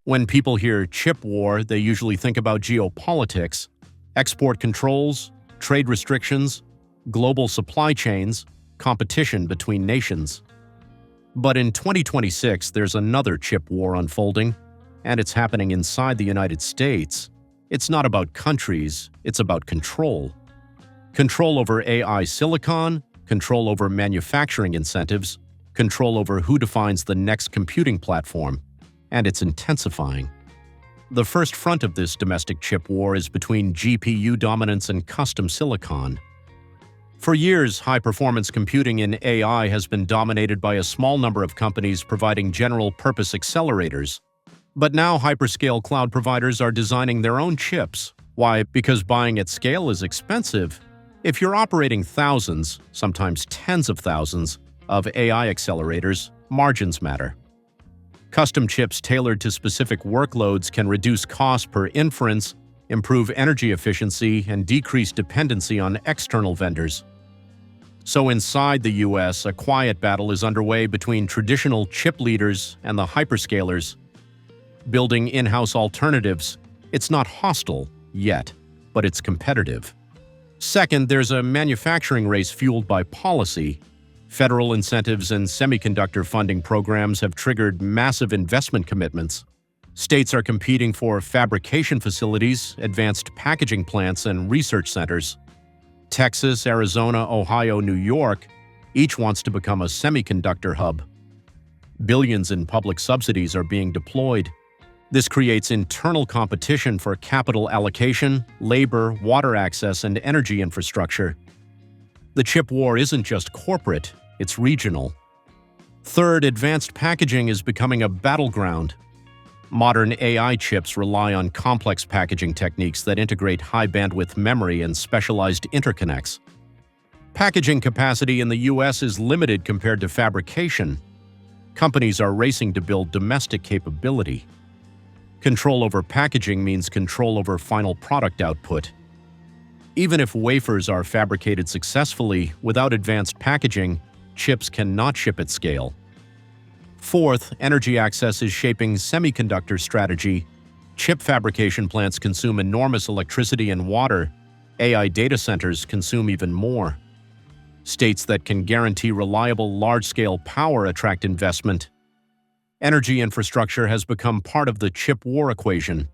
When people hear chip war, they usually think about geopolitics, export controls, trade restrictions, global supply chains, competition between nations. But in 2026, there's another chip war unfolding, and it's happening inside the United States. It's not about countries, it's about control. Control over AI silicon, control over manufacturing incentives, control over who defines the next computing platform, and it's intensifying. The first front of this domestic chip war is between GPU dominance and custom silicon. For years, high-performance computing in AI has been dominated by a small number of companies providing general-purpose accelerators. But now hyperscale cloud providers are designing their own chips. Why? Because buying at scale is expensive. If you're operating thousands, sometimes tens of thousands, of AI accelerators, margins matter. Custom chips tailored to specific workloads can reduce cost per inference, improve energy efficiency, and decrease dependency on external vendors. So inside the US, a quiet battle is underway between traditional chip leaders and the hyperscalers. Building in-house alternatives, it's not hostile yet, but it's competitive. Second, there's a manufacturing race fueled by policy. Federal incentives and semiconductor funding programs have triggered massive investment commitments. States are competing for fabrication facilities, advanced packaging plants, and research centers. Texas, Arizona, Ohio, New York, each wants to become a semiconductor hub. Billions in public subsidies are being deployed. This creates internal competition for capital allocation, labor, water access, and energy infrastructure. The chip war isn't just corporate, it's regional. Third, advanced packaging is becoming a battleground. Modern AI chips rely on complex packaging techniques that integrate high-bandwidth memory and specialized interconnects. Packaging capacity in the US is limited compared to fabrication. Companies are racing to build domestic capability. Control over packaging means control over final product output. Even if wafers are fabricated successfully, without advanced packaging, chips cannot ship at scale. Fourth, energy access is shaping semiconductor strategy. Chip fabrication plants consume enormous electricity and water. AI data centers consume even more. States that can guarantee reliable, large-scale power attract investment. Energy infrastructure has become part of the chip war equation.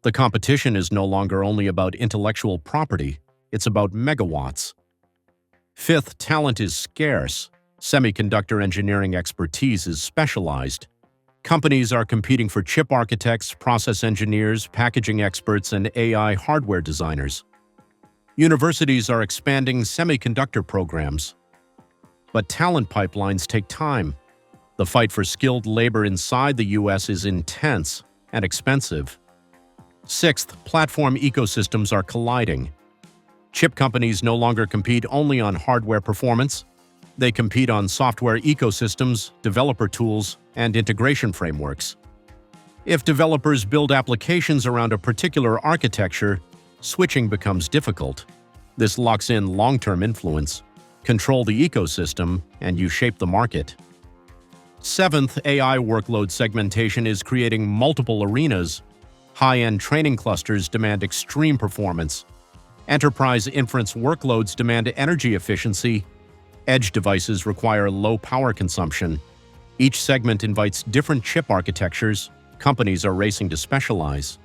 The competition is no longer only about intellectual property, it's about megawatts. Fifth, talent is scarce. Semiconductor engineering expertise is specialized. Companies are competing for chip architects, process engineers, packaging experts, and AI hardware designers. Universities are expanding semiconductor programs. But talent pipelines take time. The fight for skilled labor inside the US is intense and expensive. Sixth, platform ecosystems are colliding. Chip companies no longer compete only on hardware performance. They compete on software ecosystems, developer tools, and integration frameworks. If developers build applications around a particular architecture, switching becomes difficult. This locks in long-term influence. Control the ecosystem, and you shape the market. Seventh, AI workload segmentation is creating multiple arenas. High-end training clusters demand extreme performance. Enterprise inference workloads demand energy efficiency. Edge devices require low power consumption. Each segment invites different chip architectures. Companies are racing to specialize.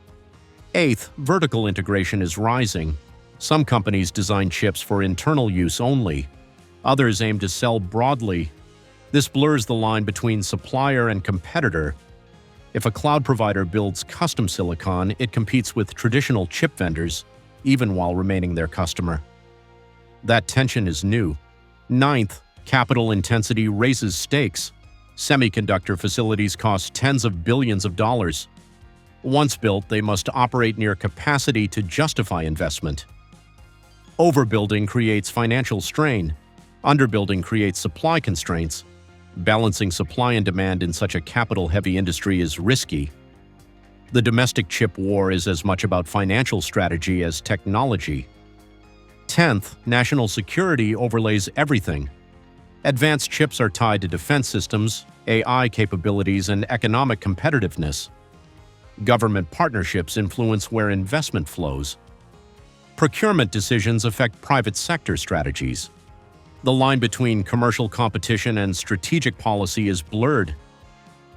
Eighth, vertical integration is rising. Some companies design chips for internal use only. Others aim to sell broadly. This blurs the line between supplier and competitor. If a cloud provider builds custom silicon, it competes with traditional chip vendors, even while remaining their customer. That tension is new. Ninth, capital intensity raises stakes. Semiconductor facilities cost tens of billions of dollars. Once built, they must operate near capacity to justify investment. Overbuilding creates financial strain. Underbuilding creates supply constraints. Balancing supply and demand in such a capital-heavy industry is risky. The domestic chip war is as much about financial strategy as technology. 10th, national security overlays everything. Advanced chips are tied to defense systems, AI capabilities, and economic competitiveness. Government partnerships influence where investment flows. Procurement decisions affect private sector strategies. The line between commercial competition and strategic policy is blurred.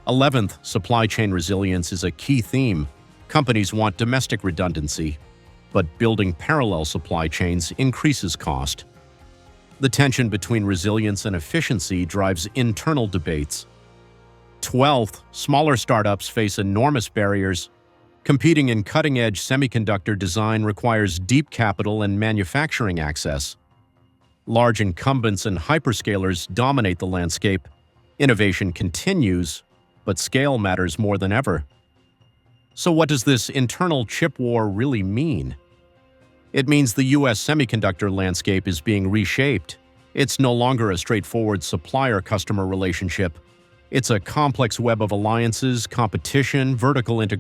11th, supply chain resilience is a key theme. Companies want domestic redundancy, but building parallel supply chains increases cost. The tension between resilience and efficiency drives internal debates. 12th, smaller startups face enormous barriers. Competing in cutting-edge semiconductor design requires deep capital and manufacturing access. Large incumbents and hyperscalers dominate the landscape. Innovation continues, but scale matters more than ever. So what does this internal chip war really mean? It means the U.S. semiconductor landscape is being reshaped. It's no longer a straightforward supplier-customer relationship. It's a complex web of alliances, competition, vertical integration,